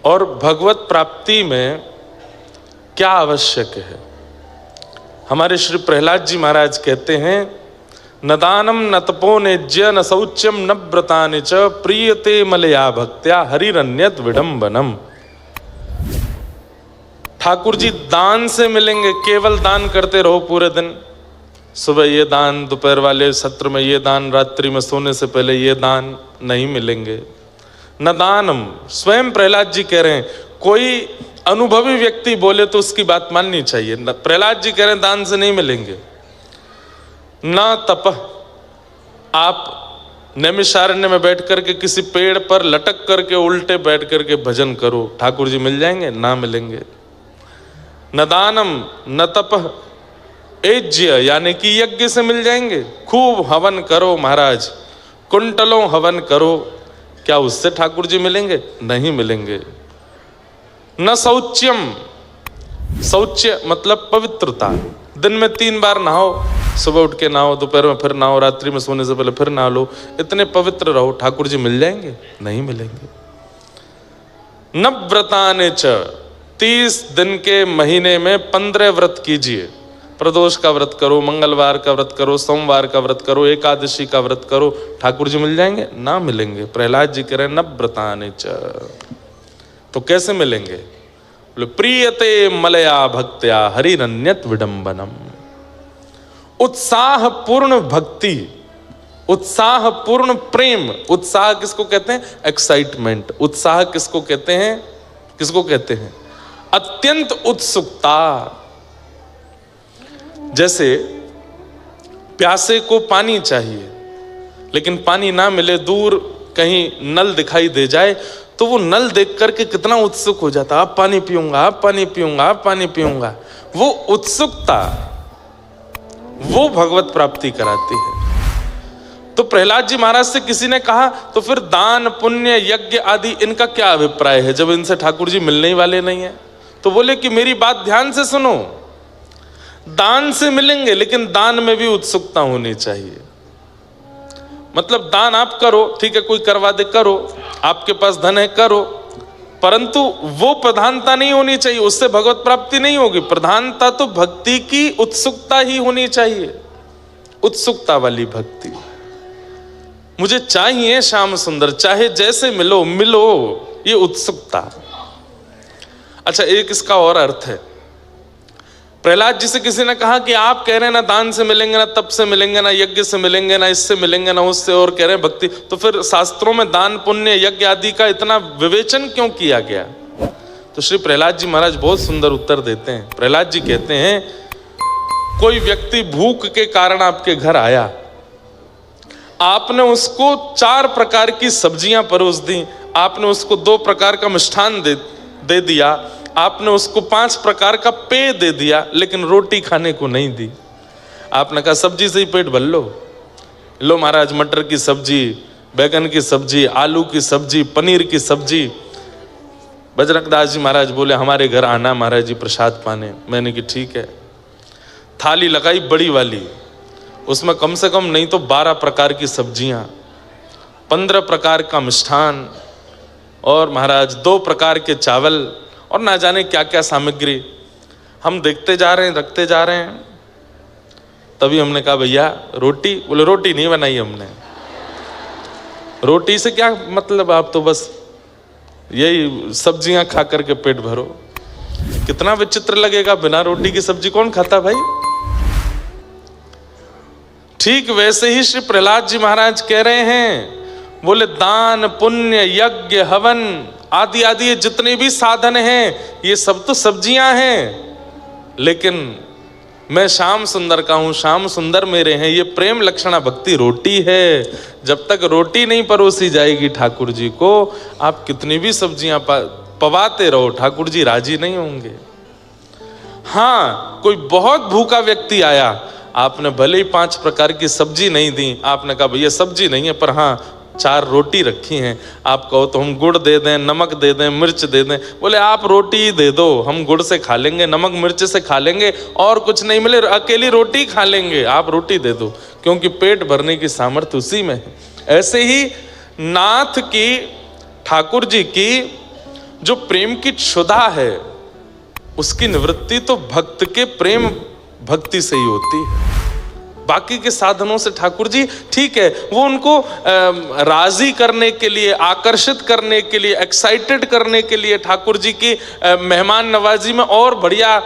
और भगवत प्राप्ति में क्या आवश्यक है। हमारे श्री प्रहलाद जी महाराज कहते हैं, न दानम न तपो नेज्य न शौच्यम न व्रतानि च प्रीयते मलया भक्त्या हरिरन्यत विडंबनम। ठाकुर जी दान से मिलेंगे, केवल दान करते रहो पूरे दिन, सुबह ये दान, दोपहर वाले सत्र में ये दान, रात्रि में सोने से पहले ये दान, नहीं मिलेंगे। न दानम, स्वयं प्रहलाद जी कह रहे हैं, कोई अनुभवी व्यक्ति बोले तो उसकी बात माननी चाहिए। प्रहलाद जी कह रहे हैं दान से नहीं मिलेंगे। ना तप, आप नैमिषारण्य में बैठ करके किसी पेड़ पर लटक करके उल्टे बैठ करके भजन करो, ठाकुर जी मिल जाएंगे? ना मिलेंगे। न दानम न तप एज्य, यानी कि यज्ञ से मिल जाएंगे। खूब हवन करो महाराज, कुंटलों हवन करो, क्या उससे ठाकुर जी मिलेंगे? नहीं मिलेंगे। न शौच्यम, शौच्य मतलब पवित्रता, दिन में 3 बार नहाओ, सुबह उठ के नहाओ, दोपहर में फिर नहाओ, रात्रि में सोने से पहले फिर नहा लो, इतने पवित्र रहो, ठाकुर जी मिल जाएंगे? नहीं मिलेंगे। न व्रतानि च, 30 दिन के महीने में 15 व्रत कीजिए। प्रदोष का व्रत करो, मंगलवार का व्रत करो, सोमवार का व्रत करो, एकादशी का व्रत करो, ठाकुर जी मिल जाएंगे? ना मिलेंगे। प्रहलाद जी कह रहे हैं न व्रतानि च, तो कैसे मिलेंगे? बोले प्रीयते मलया भक्त्या हरिरन्यत विडंबनम। उत्साह पूर्ण भक्ति, उत्साह पूर्ण प्रेम। उत्साह किसको कहते हैं? एक्साइटमेंट। उत्साह किसको कहते हैं? किसको कहते हैं? अत्यंत उत्सुकता। जैसे प्यासे को पानी चाहिए, लेकिन पानी ना मिले, दूर कहीं नल दिखाई दे जाए तो वो नल देख करके कितना उत्सुक हो जाता, आप पानी पीऊंगा, आप पानी पीऊंगा, आप पानी पीऊंगा। वो उत्सुकता, वो भगवत प्राप्ति कराती है। तो प्रहलाद जी महाराज से किसी ने कहा, तो फिर दान पुण्य यज्ञ आदि इनका क्या अभिप्राय है जब इनसे ठाकुर जी मिलने ही वाले नहीं है? तो बोले कि मेरी बात ध्यान से सुनो, दान से मिलेंगे, लेकिन दान में भी उत्सुकता होनी चाहिए। मतलब दान आप करो, ठीक है, कोई करवा दे करो, आपके पास धन है करो, परंतु वो प्रधानता नहीं होनी चाहिए, उससे भगवत प्राप्ति नहीं होगी। प्रधानता तो भक्ति की उत्सुकता ही होनी चाहिए, उत्सुकता वाली भक्ति। मुझे चाहिए श्याम सुंदर, चाहे जैसे मिलो मिलो, ये उत्सुकता। अच्छा, एक इसका और अर्थ है। प्रहलाद जी से किसी ने कहा कि आप कह रहे हैं ना दान से मिलेंगे, ना तप से मिलेंगे, ना यज्ञ से मिलेंगे, ना इससे मिलेंगे, ना उससे, और कह रहे हैं भक्ति, तो फिर शास्त्रों में दान पुण्य यज्ञ आदि का इतना विवेचन क्यों किया गया? तो श्री प्रहलाद जी महाराज बहुत सुंदर उत्तर देते हैं। प्रहलाद जी कहते हैं, कोई व्यक्ति भूख के कारण आपके घर आया, आपने उसको 4 प्रकार की सब्जियां परोस दी, आपने उसको 2 प्रकार का मिष्ठान दे दिया, आपने उसको 5 प्रकार का पेय दे दिया, लेकिन रोटी खाने को नहीं दी। आपने कहा सब्जी से ही पेट भर लो। लो महाराज, मटर की सब्जी, बैगन की सब्जी, आलू की सब्जी, पनीर की सब्जी। बजरंगदास जी महाराज बोले हमारे घर आना महाराज जी प्रसाद पाने। मैंने कि ठीक है। थाली लगाई बड़ी वाली, उसमें कम से कम नहीं तो 12 प्रकार की सब्जियां, 15 प्रकार का मिष्ठान, और महाराज 2 प्रकार के चावल, और ना जाने क्या क्या सामग्री। हम देखते जा रहे हैं, रखते जा रहे हैं। तभी हमने कहा भैया रोटी? बोले रोटी नहीं बनाई हमने। रोटी से क्या मतलब, आप तो बस यही सब्जियां खा करके पेट भरो। कितना विचित्र लगेगा, बिना रोटी की सब्जी कौन खाता भाई? ठीक वैसे ही श्री प्रहलाद जी महाराज कह रहे हैं, बोले दान पुण्य यज्ञ हवन आदि आदि ये जितने भी साधन हैं, ये सब तो सब्जियां हैं, लेकिन मैं श्याम सुंदर का हूं, श्याम सुंदर मेरे हैं, ये प्रेम लक्षणा भक्ति रोटी है। जब तक रोटी नहीं परोसी जाएगी ठाकुर जी को, आप कितनी भी सब्जियां पवाते रहो, ठाकुर जी राजी नहीं होंगे। हाँ, कोई बहुत भूखा व्यक्ति आया, आपने भले ही 5 प्रकार की सब्जी नहीं दी, आपने कहा भैया सब्जी नहीं है पर हाँ 4 रोटी रखी हैं, आप कहो तो हम गुड़ दे दें, नमक दे दें, मिर्च दे दें। बोले आप रोटी ही दे दो, हम गुड़ से खा लेंगे, नमक मिर्च से खा लेंगे, और कुछ नहीं मिले अकेली रोटी खा लेंगे, आप रोटी दे दो, क्योंकि पेट भरने की सामर्थ्य उसी में है। ऐसे ही नाथ की, ठाकुर जी की जो प्रेम की क्षुधा है उसकी निवृत्ति तो भक्त के प्रेम भक्ति से ही होती है। बाकी के साधनों से ठाकुर जी ठीक है, वो उनको राजी करने के लिए, आकर्षित करने के लिए, एक्साइटेड करने के लिए, ठाकुर जी की मेहमान नवाजी में और बढ़िया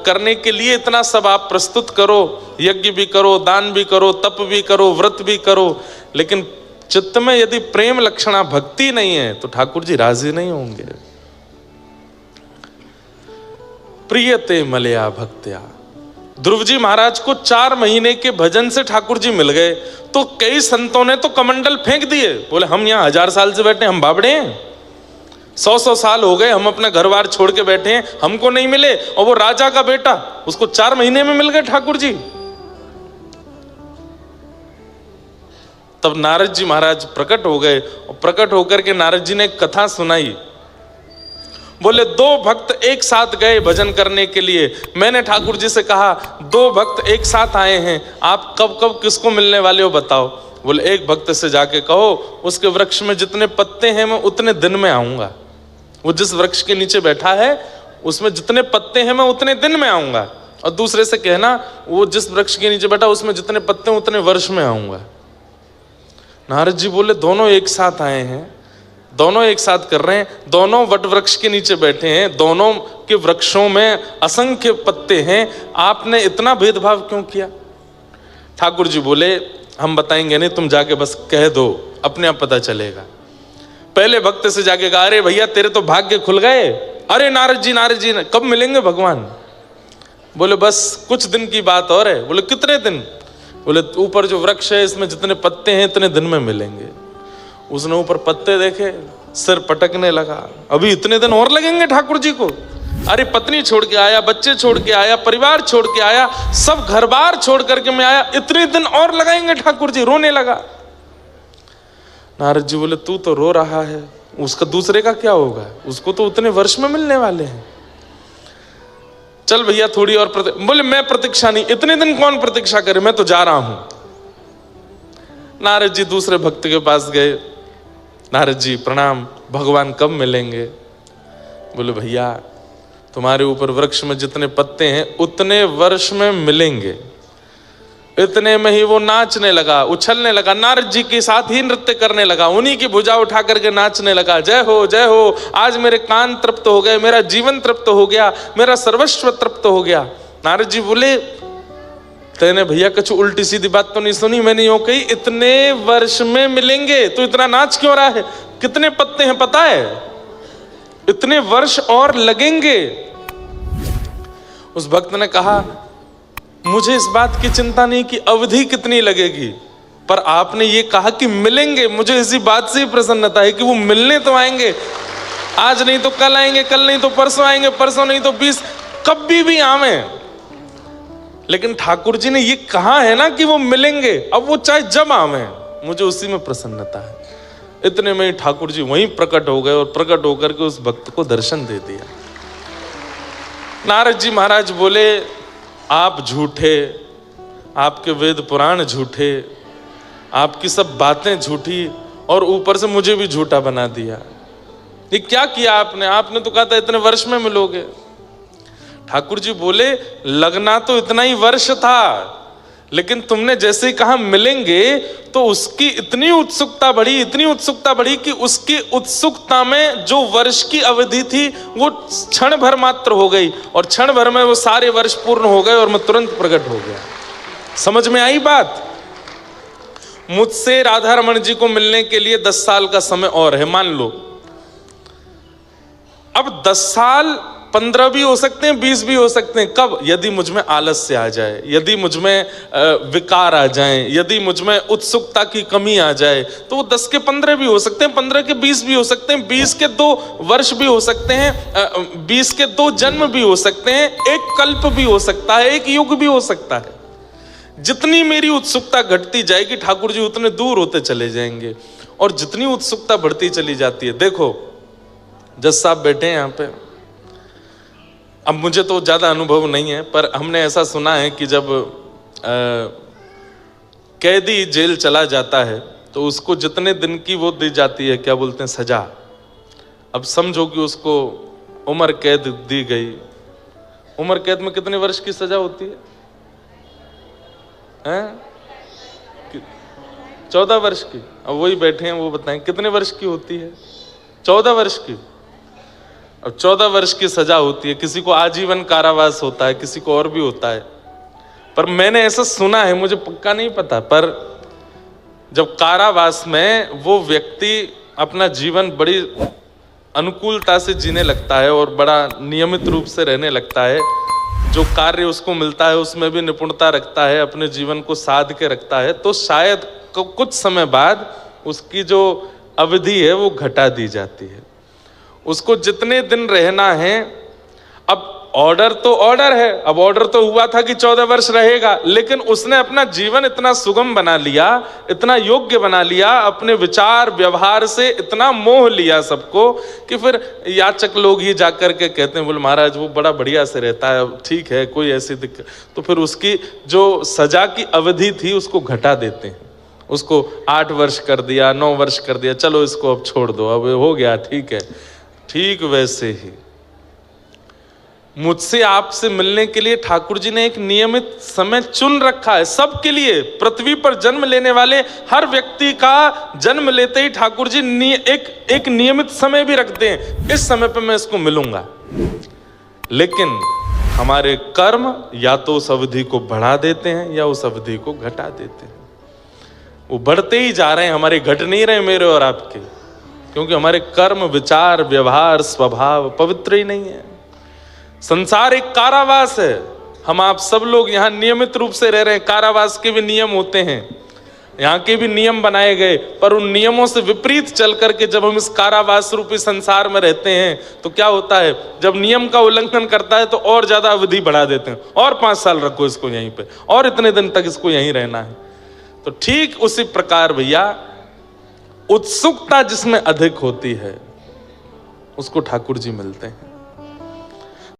करने के लिए इतना सब आप प्रस्तुत करो, यज्ञ भी करो, दान भी करो, तप भी करो, व्रत भी करो, लेकिन चित्त में यदि प्रेम लक्षणा भक्ति नहीं है तो ठाकुर जी राजी नहीं होंगे। प्रियते मलया भक्त्या, ध्रुव जी महाराज को 4 महीने के भजन से ठाकुर जी मिल गए, तो कई संतों ने तो कमंडल फेंक दिए, बोले हम यहाँ 1000 साल से बैठे, हम बाबड़े हैं, 100 साल हो गए हम अपना घर बार छोड़ के बैठे हैं, हमको नहीं मिले, और वो राजा का बेटा उसको 4 महीने में मिल गए ठाकुर जी। तब नारद जी महाराज प्रकट हो गए, और प्रकट होकर के नारद जी ने एक कथा सुनाई। बोले 2 भक्त एक साथ गए भजन करने के लिए, मैंने ठाकुर जी से कहा 2 भक्त एक साथ आए हैं, आप कब कब किसको मिलने वाले हो बताओ। बोले एक भक्त से जाके कहो उसके वृक्ष में जितने पत्ते हैं मैं उतने दिन में आऊंगा, वो जिस वृक्ष के नीचे बैठा है उसमें जितने पत्ते हैं मैं उतने दिन में आऊंगा, और दूसरे से कहना वो जिस वृक्ष के नीचे बैठा उसमें जितने पत्ते हैं उतने वर्ष में आऊंगा। नारद जी बोले दोनों एक साथ आए हैं, दोनों एक साथ कर रहे हैं, दोनों वट वृक्ष के नीचे बैठे हैं, दोनों के वृक्षों में असंख्य पत्ते हैं, आपने इतना भेदभाव क्यों किया। ठाकुर जी बोले हम बताएंगे नहीं, तुम जाके बस कह दो, अपने आप पता चलेगा। पहले भक्त से जाके कहा अरे भैया तेरे तो भाग्य खुल गए, अरे नारद जी कब मिलेंगे भगवान। बोले बस कुछ दिन की बात और है। बोले कितने दिन। बोले ऊपर जो वृक्ष है इसमें जितने पत्ते हैं इतने दिन में मिलेंगे। उसने ऊपर पत्ते देखे, सिर पटकने लगा, अभी इतने दिन और लगेंगे ठाकुर जी को। अरे पत्नी छोड़ के आया, बच्चे छोड़ के आया, परिवार छोड़ के आया, सब घर बार छोड़ करके मैं आया, इतने दिन और लगाएंगे ठाकुर जी। रोने लगा। नारद जी बोले तू तो रो रहा है, उसका दूसरे का क्या होगा, उसको तो उतने वर्ष में मिलने वाले हैं। चल भैया थोड़ी और बोले मैं प्रतीक्षा नहीं, इतने दिन कौन प्रतीक्षा करे, मैं तो जा रहा हूं। नारद जी दूसरे भक्त के पास गए, नारद जी प्रणाम, भगवान कब मिलेंगे। बोले भैया तुम्हारे ऊपर वृक्ष में जितने पत्ते हैं उतने वर्ष में मिलेंगे। इतने में ही वो नाचने लगा, उछलने लगा, नारद जी के साथ ही नृत्य करने लगा, उन्हीं की भुजा उठा करके नाचने लगा, जय हो जय हो, आज मेरे कान तृप्त हो गए, मेरा जीवन तृप्त हो गया, मेरा सर्वस्व तृप्त हो गया। नारद जी बोले तेने भैया कुछ उल्टी सीधी बात तो नहीं सुनी, मैंने यूं कही इतने वर्ष में मिलेंगे, तो इतना नाच क्यों रहा है, कितने पत्ते हैं पता है, इतने वर्ष और लगेंगे। उस भक्त ने कहा मुझे इस बात की चिंता नहीं कि अवधि कितनी लगेगी, पर आपने ये कहा कि मिलेंगे, मुझे इसी बात से ही प्रसन्नता है कि वो मिलने तो आएंगे, आज नहीं तो कल आएंगे, कल नहीं तो परसों आएंगे, परसों नहीं तो 20, कभी भी आवे, लेकिन ठाकुर जी ने ये कहा है ना कि वो मिलेंगे, अब वो चाहे जब आवे, मुझे उसी में प्रसन्नता है। इतने में ही ठाकुर जी वहीं प्रकट हो गए और प्रकट होकर के उस भक्त को दर्शन दे दिया। नारद जी महाराज बोले आप झूठे, आपके वेद पुराण झूठे, आपकी सब बातें झूठी, और ऊपर से मुझे भी झूठा बना दिया। ये क्या किया आपने, आपने तो कहा था इतने वर्ष में मिलोगे। ठाकुर जी बोले लगना तो इतना ही वर्ष था, लेकिन तुमने जैसे ही कहा मिलेंगे तो उसकी इतनी उत्सुकता बढ़ी, इतनी उत्सुकता बढ़ी कि उसकी उत्सुकता में जो वर्ष की अवधि थी वो क्षण भर मात्र हो गई, और क्षण भर में वो सारे वर्ष पूर्ण हो गए और मैं तुरंत प्रकट हो गया। समझ में आई बात। मुझसे राधा रमण जी को मिलने के लिए 10 साल का समय और है, मान लो। अब 10 साल 15 भी हो सकते हैं, 20 भी हो सकते हैं। कब? यदि मुझ में आलस्य आ जाए, यदि मुझ में विकार आ जाए, यदि मुझ में उत्सुकता की कमी आ जाए, तो वो 10 के 15 भी हो सकते हैं, 15 के 20 भी हो सकते हैं, 20 के 2 वर्ष भी हो सकते हैं, 20 के 2 जन्म भी हो सकते हैं, एक कल्प भी हो सकता है, एक युग भी हो सकता है। जितनी मेरी उत्सुकता घटती जाएगी ठाकुर जी उतने दूर होते चले जाएंगे, और जितनी उत्सुकता बढ़ती चली जाती है। देखो जज साहब बैठे हैं यहाँ पे, अब मुझे तो ज्यादा अनुभव नहीं है, पर हमने ऐसा सुना है कि जब कैदी जेल चला जाता है तो उसको जितने दिन की वो दी जाती है, क्या बोलते हैं, सजा, अब समझो कि उसको उम्र कैद दी गई। उम्र कैद में कितने वर्ष की सजा होती है? 14 वर्ष की। अब वही बैठे हैं, वो बताएं कितने वर्ष की होती है? 14 वर्ष की। अब 14 वर्ष की सजा होती है। किसी को आजीवन कारावास होता है, किसी को और भी होता है। पर मैंने ऐसा सुना है, मुझे पक्का नहीं पता, पर जब कारावास में वो व्यक्ति अपना जीवन बड़ी अनुकूलता से जीने लगता है और बड़ा नियमित रूप से रहने लगता है, जो कार्य उसको मिलता है उसमें भी निपुणता रखता है, अपने जीवन को साध के रखता है, तो शायद कुछ समय बाद उसकी जो अवधि है वो घटा दी जाती है। उसको जितने दिन रहना है, अब ऑर्डर तो ऑर्डर है, अब ऑर्डर तो हुआ था कि 14 वर्ष रहेगा, लेकिन उसने अपना जीवन इतना सुगम बना लिया, इतना योग्य बना लिया, अपने विचार व्यवहार से इतना मोह लिया सबको कि फिर याचक लोग ही जाकर के कहते हैं, बोले महाराज वो बड़ा बढ़िया से रहता है, ठीक है, कोई ऐसी दिक्कत, तो फिर उसकी जो सजा की अवधि थी उसको घटा देते हैं। उसको 8 वर्ष कर दिया, 9 वर्ष कर दिया, चलो इसको अब छोड़ दो, अब हो गया, ठीक है। ठीक वैसे ही मुझसे आपसे मिलने के लिए ठाकुर जी ने एक नियमित समय चुन रखा है सबके लिए। पृथ्वी पर जन्म लेने वाले हर व्यक्ति का जन्म लेते ही ठाकुर जी एक नियमित समय भी रखते हैं, इस समय पे मैं इसको मिलूंगा। लेकिन हमारे कर्म या तो उस अवधि को बढ़ा देते हैं या उस अवधि को घटा देते हैं। वो बढ़ते ही जा रहे हैं, हमारे घट नहीं रहे मेरे और आपके, क्योंकि हमारे कर्म, विचार, व्यवहार, स्वभाव पवित्र ही नहीं है। संसार एक कारावास है। हम आप सब लोग यहाँ नियमित रूप से रह रहे हैं। कारावास के भी नियम होते हैं, यहाँ के भी नियम बनाए गए, पर उन नियमों से विपरीत चल करके जब हम इस कारावास रूपी संसार में रहते हैं तो क्या होता है, जब नियम का उल्लंघन करता है तो और ज्यादा अवधि बढ़ा देते हैं, और 5 साल रखो इसको यहीं पे, और इतने दिन तक इसको यहीं रहना है। तो ठीक उसी प्रकार भैया, उत्सुकता जिसमें अधिक होती है उसको ठाकुर जी मिलते हैं।